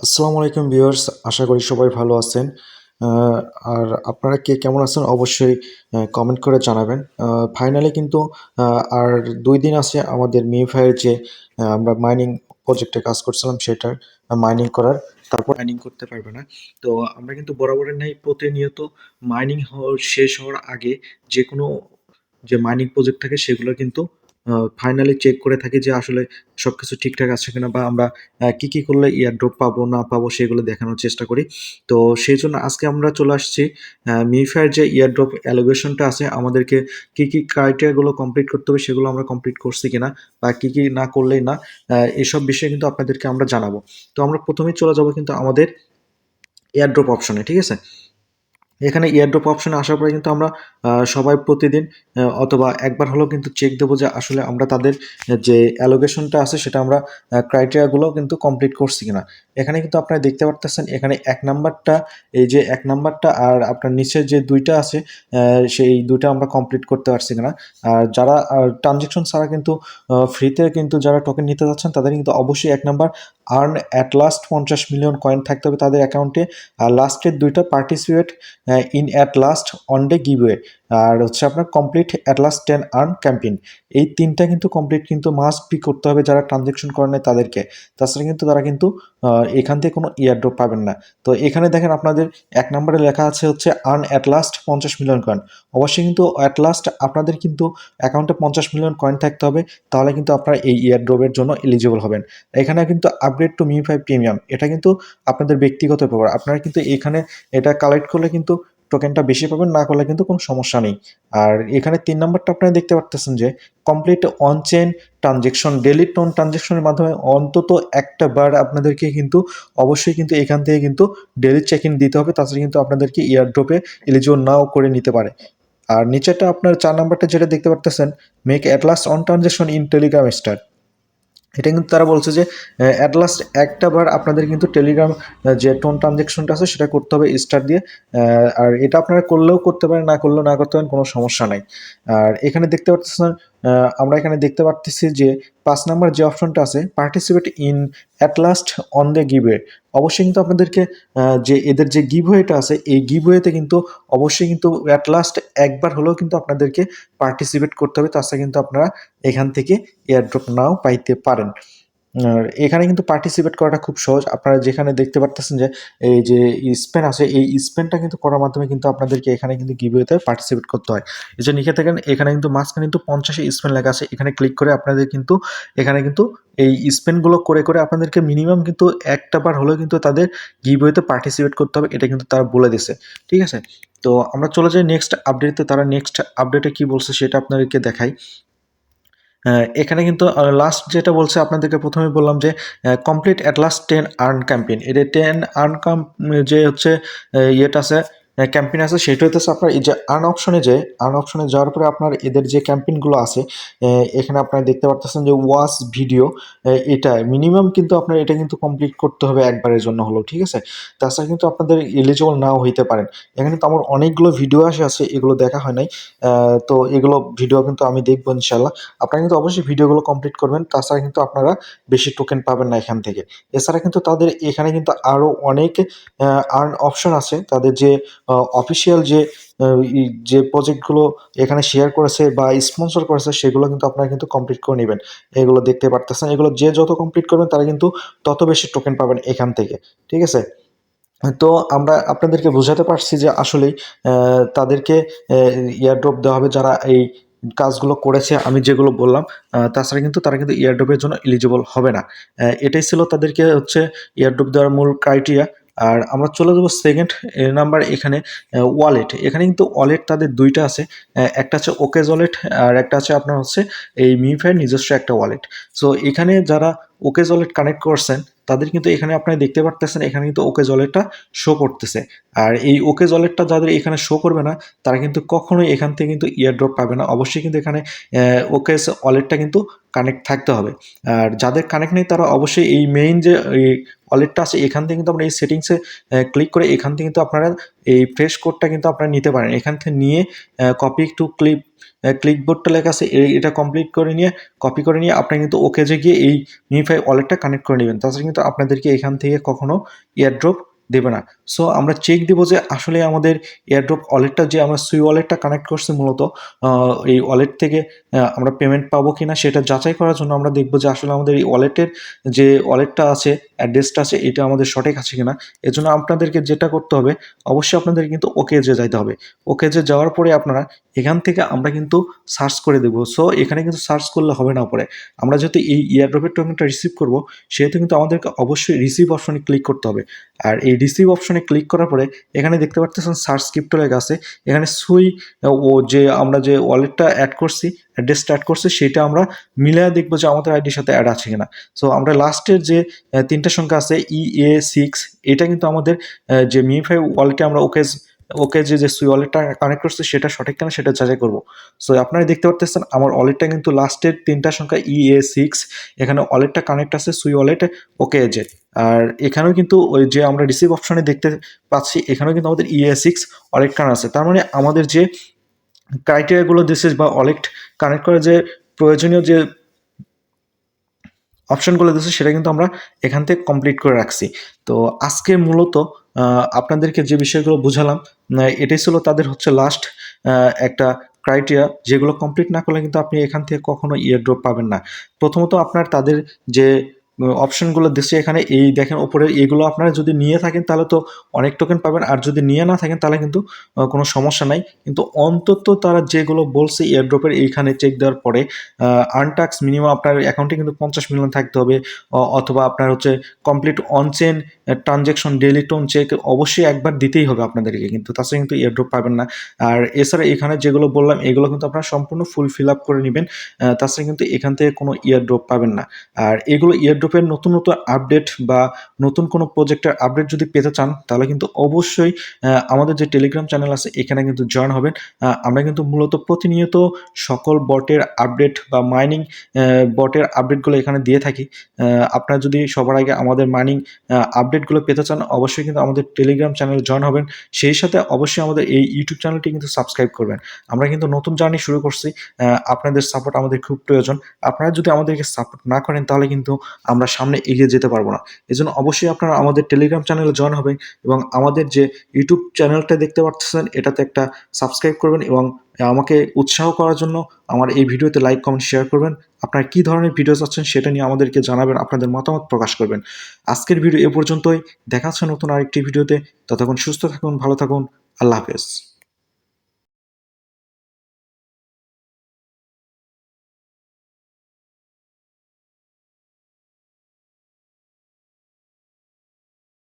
আসসালামু আলাইকুম ভিউয়ার্স, আশা করি সবাই ভালো আছেন। আহ, আর আপনারা কে কেমন আছেন অবশ্যই কমেন্ট করে জানাবেন। ফাইনালি কিন্তু আর 2 দিন আছে আমাদের মিফাইয়ের যে আমরা মাইনিং প্রজেক্টে কাজ করছিলাম সেটার মাইনিং করার, তারপর মাইনিং করতে পারবে না। তো আমরা কিন্তু বরাবরের ন্যায় প্রতিনিয়ত মাইনিং শেষ হওয়ার আগে যে কোনো যে মাইনিং প্রজেক্ট থাকে সেগুলো কিন্তু ফাইনালি চেক করে থাকি যে আসলে সবকিছু ঠিকঠাক আছে কিনা, বা আমরা কি কি করলে ইয়ারড্রপ পাবো না পাবো সেগুলো দেখানোর চেষ্টা করি। তো সেই জন্য আজকে আমরা চলে আসছি মিফায়ার যে ইয়ারড্রপ অ্যালোকেশনটা আছে, আমাদেরকে কি কি ক্রাইটেরিয়াগুলো কমপ্লিট করতে হবে সেগুলো আমরা কমপ্লিট করছি কিনা, বা কি কি না করলেই না, এসব বিষয়ে কিন্তু আপনাদেরকে আমরা জানাবো। তো আমরা প্রথমেই চলে যাব কিন্তু আমাদের এয়ারড্রপ অপশনে, ঠিক আছে। এখানে এয়ারড্রপ অপশনে আসার পরে কিন্তু আমরা সবাই প্রতিদিন অথবা একবার হলেও কিন্তু চেক দেবো যে আসলে আমরা তাদের যে অ্যালোকেশনটা আছে সেটা আমরা ক্রাইটেরিয়াগুলো কিন্তু কমপ্লিট করছি কিনা। এখানে কিন্তু আপনারা দেখতে পারতেছেন, এখানে এক নাম্বারটা, এই যে এক নাম্বারটা আর আপনার নিচের যে দুইটা আছে সেই দুইটা আমরা কমপ্লিট করতে পারছি কিনা। আর যারা ট্রানজেকশন ছাড়া কিন্তু ফ্রিতে কিন্তু যারা টোকেন নিতে যাচ্ছেন তাদের কিন্তু অবশ্যই এক number earn at least 50 million coin থাকতে হবে তাদের অ্যাকাউন্টে। আর লাস্টের দুইটা participate in at least one day giveaway, আর হচ্ছে আপনার complete at least 10 earn campaign. এই তিনটা কিন্তু কমপ্লিট কিন্তু মাস্ট বি করতে হবে যারা ট্রানজেকশন করে নেয় তাদেরকে। তাছাড়া কিন্তু তারা কিন্তু এখান থেকে কোনো ইয়ারড্রপ পাবেন না। তো এখানে দেখেন আপনাদের এক নম্বরে লেখা আছে হচ্ছে earn at least 50 million coin. অবশ্যই কিন্তু অ্যাট লাস্ট আপনাদের কিন্তু অ্যাকাউন্টে 50 মিলিয়ন কয়েন থাকতে হবে, তাহলে কিন্তু আপনারা এই ইয়ারড্রপের জন্য এলিজিবল হবেন। এখানে কিন্তু আপগ্রেড টু মি5 প্রিমিয়াম, এটা কিন্তু আপনাদের ব্যক্তিগত ব্যাপার। আপনারা কিন্তু এখানে এটা কালেক্ট করলে কিন্তু টোকেনটা বেশি পাবেন, না করলে কিন্তু কোনো সমস্যা নেই। আর এখানে 3 নম্বরটা আপনারা দেখতে পারতেছেন যে complete on chain transaction, daily tone ট্রানজেকশনের মাধ্যমে অন্তত একটা বার আপনাদেরকে কিন্তু অবশ্যই কিন্তু এখান থেকে কিন্তু ডেলি চেক ইন দিতে হবে, তাছাড়া কিন্তু আপনাদেরকে ইয়ারড্রপে এলিজিবল নাও করে নিতে পারে। আর নিচেরটা আপনার 4 নম্বরটা যেটা দেখতে পারতেছেন, make at least on transaction in Telegram star. এটা কিন্তু তারা বলছে যে অ্যাট লাস্ট একটা বার আপনাদের কিন্তু টেলিগ্রাম যে টোন ট্রানজেকশনটা আছে সেটা করতে হবে স্টার দিয়ে। আর এটা আপনারা করলেও করতে পারেন, না করলেও না করতে পারেন, কোনো সমস্যা নাই। আর এখানে দেখতে পাচ্ছেন, আমরা এখানে দেখতে পাচ্ছি যে 5 নম্বর যে অপশনটা আছে participate in at least on the giveaway. অবশ্যই কিন্তু আপনাদেরকে যে এদের যে গিভওয়েটা আছে এই গিভওয়েতে কিন্তু অবশ্যই কিন্তু অ্যাট লাস্ট একবার হলেও কিন্তু আপনাদেরকে পার্টিসিপেট করতে হবে, তাছাড়া কিন্তু আপনারা এখান থেকে এয়ারড্রপ নাও পাইতে পারেন। আর এখানে কিন্তু পার্টিসিপেট করাটা খুব সহজ। আপনারা যেখানে দেখতে পারতেছেন যে এই যে স্পেন আছে, এই স্পেনটা কিন্তু করার মাধ্যমে কিন্তু আপনাদেরকে এখানে কিন্তু গিভওয়েতে পার্টিসিপেট করতে হয়। এই যে লিখে থাকেন এখানে কিন্তু মাঝখানে কিন্তু 50 স্পেন লেখা আছে, এখানে ক্লিক করে আপনাদের কিন্তু এখানে কিন্তু এই স্পেনগুলো করে করে আপনাদেরকে মিনিমাম কিন্তু একটা বার হলেও কিন্তু তাদের গিভওয়েতে পার্টিসিপেট করতে হবে, এটা কিন্তু তারা বলে দিছে, ঠিক আছে। তো আমরা চলে যাই নেক্সট আপডেটে। তারা নেক্সট আপডেটে কি বলছে সেটা আপনাদেরকে দেখাই। এখানে কিন্তু লাস্ট যেটা বলছে আপনাদেরকে প্রথমে বললাম যে complete at least 10 earn campaign. এটা 10 আর্ন যে হচ্ছে ইয়েটা আছে, ক্যাম্পেইন আছে, সেটা হচ্ছে আপনার এই যে আর্ন অপশনে, যে আর্ন অপশনে যাওয়ার পরে আপনার এদের যে ক্যাম্পেইনগুলো আছে এখানে আপনারা দেখতে পারতেছেন যে ওয়াচ ভিডিও, এটা মিনিমাম কিন্তু আপনার এটা কিন্তু কমপ্লিট করতে হবে একবারের জন্য হলো, ঠিক আছে। তাছাড়া কিন্তু আপনাদের এলিজিবল নাও হইতে পারেন। এখানে তো আমার অনেকগুলো ভিডিও আছে, এগুলো দেখা হয় নাই। তো এগুলো ভিডিও কিন্তু আমি দেখবো ইনশাল্লাহ। আপনারা কিন্তু অবশ্যই ভিডিওগুলো কমপ্লিট করবেন, তাছাড়া কিন্তু আপনারা বেশি টোকেন পাবেন না এখান থেকে। এছাড়া কিন্তু তাদের এখানে কিন্তু আরও অনেক আর্ন অপশন আছে। তাদের যে অফিসিয়াল যে প্রজেক্টগুলো এখানে শেয়ার করেছে বা স্পন্সর করেছে সেগুলো কিন্তু আপনারা কিন্তু কমপ্লিট করে নেবেন। এগুলো দেখতে পারতেছেন, এগুলো যে যত কমপ্লিট করবেন তারা কিন্তু তত বেশি টোকেন পাবেন এখান থেকে, ঠিক আছে। তো আমরা আপনাদেরকে বোঝাতে পারছি যে আসলেই তাদেরকে এয়ারড্রপ দেওয়া হবে যারা এই কাজগুলো করেছে আমি যেগুলো বললাম। তাছাড়া কিন্তু তারা কিন্তু এয়ারড্রপের জন্য এলিজিবল হবে না। এটাই ছিল তাদেরকে হচ্ছে এয়ারড্রপ দেওয়ার মূল ক্রাইটেরিয়া। আর আমরা চলে যাবো সেকেন্ড নাম্বার, এখানে ওয়ালেট। এখানে কিন্তু ওয়ালেট তাদের দুইটা আছে, একটা আছে ওকেজ ওয়ালেট আর একটা আছে আপনার হচ্ছে এই মিফাইয়ের নিজস্ব একটা ওয়ালেট। সো এখানে যারা ওকেজ ওয়ালেট কানেক্ট করছেন তাদের কিন্তু এখানে আপনারা দেখতে পারতেছেন এখানে কিন্তু ওকেজ ওয়ালেটটা শো করতেছে। আর এই ওকেজ ওয়ালেটটা যাদের এখানে শো করবে না তারা কিন্তু কখনোই এখান থেকে কিন্তু ইয়ারড্রপ পাবে না। অবশ্যই কিন্তু এখানে ওকেজ ওয়ালেটটা কিন্তু কানেক্ট থাকতে হবে। আর যাদের কানেক্ট নেই তারা অবশ্যই এই মেইন যে এই ওয়ালেটটা আছে এখান থেকে কিন্তু আমরা এই সেটিংসে ক্লিক করে এখান থেকে কিন্তু আপনারা এই ফ্রেশ কোডটা কিন্তু আপনারা নিতে পারেন। এখান থেকে নিয়ে কপি টু ক্লিকবোর্ডটা লেখা আছে এটা কমপ্লিট করে নিয়ে কপি করে নিয়ে আপনি কিন্তু ওকে যে গিয়ে এই মিনিফাই ওয়ালেটটা কানেক্ট করে নেবেন। তাছাড়া কিন্তু আপনাদেরকে এখান থেকে কখনো এয়ারড্রপ দেবে না। সো আমরা চেক দিব যে আসলে আমাদের এয়ারড্রপ ওয়ালেটটা যে আমরা সুই ওয়ালেটটা কানেক্ট করছি মূলত এই ওয়ালেট থেকে আমরা পেমেন্ট পাবো কিনা সেটা যাচাই করার জন্য আমরা দেখব যে আসলে আমাদের এই ওয়ালেটের যে ওয়ালেটটা আছে অ্যাড্রেসটা আছে এটা আমাদের সঠিক আছে কিনা। এজন্য আপনাদেরকে যেটা করতে হবে অবশ্যই আপনাদের কিন্তু ওকেজে যাইতে হবে। ওকেজে যাওয়ার পরে আপনারা এখান থেকে আমরা কিন্তু সার্চ করে দেবো। সো এখানে কিন্তু সার্চ করলে হবে না পরে। আমরা যেহেতু এই এয়ারড্রপের টোকেনটা রিসিভ করব সেহেতু কিন্তু আমাদেরকে অবশ্যই রিসিভ অপশনে ক্লিক করতে হবে। আর এই রিসিভ অপশনে ক্লিক করার পরে এখানে দেখতে পাচ্ছেন সার্চ ক্রিপ্টো লেখা আছে। এখানে সুই ও যে আমরা যে ওয়ালেটটা অ্যাড করছি অ্যাড্রেসটা অ্যাড করছি সেটা আমরা মিলায় দেখবো যে আমাদের আইডির সাথে অ্যাড আছে কিনা। সো আমরা লাস্টের যে তিনটা সংখ্যা আছে EA6 এটা কিন্তু আমাদের যে মিনিফাই ওয়ালেটে আমরা ওকে যে সুই ওয়ালেটটা কানেক্ট করছে সেটা সঠিক কিনা সেটা যাচাই করবো। সো আপনারা দেখতে পারতেছেন আমার ওয়ালেটটা কিন্তু লাস্টের তিনটা সংখ্যা EA6 এখানে ওয়ালেটটা কানেক্ট আছে সুই ওয়ালেটে ওকে যে। আর এখানেও কিন্তু ওই যে আমরা রিসিভ অপশনে দেখতে পাচ্ছি এখানেও কিন্তু আমাদের EA6 ওয়ালেট কানেক্ট আছে। তার মানে আমাদের যে ক্রাইটেরিয়াগুলো দিয়েছে বা ওয়ালেট কানেক্ট করার যে প্রয়োজনীয় যে অপশনগুলো দিয়েছে সেটা কিন্তু আমরা এখান থেকে কমপ্লিট করে রাখছি। তো আজকে মূলত আপনাদেরকে যে বিষয়গুলো বুঝালাম এটাই ছিল তাদের হচ্ছে লাস্ট একটা ক্রাইটেরিয়া যেগুলো কমপ্লিট না করলে কিন্তু আপনি এখান থেকে কখনো ইয়ারড্রপ পাবেন না। প্রথমত আপনার তাদের যে অপশনগুলো দিচ্ছে এখানে এই দেখেন ওপরে এগুলো আপনারা যদি নিয়ে থাকেন তাহলে তো অনেক টোকেন পাবেন, আর যদি নিয়ে না থাকেন তাহলে কিন্তু কোনো সমস্যা নাই। কিন্তু অন্তত তারা যেগুলো বলছে এয়ারড্রপের এইখানে চেক দেওয়ার পরে আনটাক্স মিনিমাম আপনার অ্যাকাউন্টে কিন্তু 50 মিলিয়ন থাকতে হবে, অথবা আপনার হচ্ছে কমপ্লিট অনচেন ট্রানজ্যাকশন ডেইলি টোন চেক অবশ্যই একবার দিতেই হবে আপনাদেরকে, কিন্তু তাছাড়া কিন্তু এয়ারড্রপ পাবেন না। আর এছাড়া এখানে যেগুলো বললাম এগুলো কিন্তু আপনারা সম্পূর্ণ ফিল আপ করে নেবেন, তাছাড়া কিন্তু এখান থেকে কোনো ইয়ারড্রপ পাবেন না। আর এগুলো ইয়ারড্রপের নতুন নতুন আপডেট বা নতুন কোনো প্রজেক্টের আপডেট যদি পেতে চান তাহলে কিন্তু অবশ্যই আমাদের যে টেলিগ্রাম চ্যানেল আছে এখানে কিন্তু জয়েন হবেন। আমরা কিন্তু মূলত প্রতিনিয়ত সকল বটের আপডেট বা মাইনিং বটের আপডেটগুলো এখানে দিয়ে থাকি। আপনারা যদি সবার আগে আমাদের মাইনিং আপডেটগুলো পেতে চান অবশ্যই কিন্তু আমাদের টেলিগ্রাম চ্যানেল জয়েন হবেন। সেই সাথে অবশ্যই আমাদের এই ইউটিউব চ্যানেলটি কিন্তু সাবস্ক্রাইব করবেন। আমরা কিন্তু নতুন জার্নি শুরু করছি, আপনাদের সাপোর্ট আমাদের খুব প্রয়োজন। আপনারা যদি আমাদেরকে সাপোর্ট না করেন তাহলে কিন্তু আমরা সামনে এগিয়ে যেতে পারবো না। এজন্য অবশ্যই আপনারা আমাদের টেলিগ্রাম চ্যানেলে জয়েন হবেন এবং আমাদের যে ইউটিউব চ্যানেলটা দেখতে পাচ্ছেন এটাতে একটা সাবস্ক্রাইব করবেন এবং আমাকে উৎসাহ করার জন্য আমার এই ভিডিওতে লাইক কমেন্ট শেয়ার করবেন। আপনারা কী ধরনের ভিডিও চাচ্ছেন সেটা নিয়ে আমাদেরকে জানাবেন, আপনাদের মতামত প্রকাশ করবেন। আজকের ভিডিও এ পর্যন্তই, দেখা হচ্ছে নতুন আরেকটি ভিডিওতে। ততক্ষণ সুস্থ থাকুন, ভালো থাকুন, আল্লাহ হাফেজ।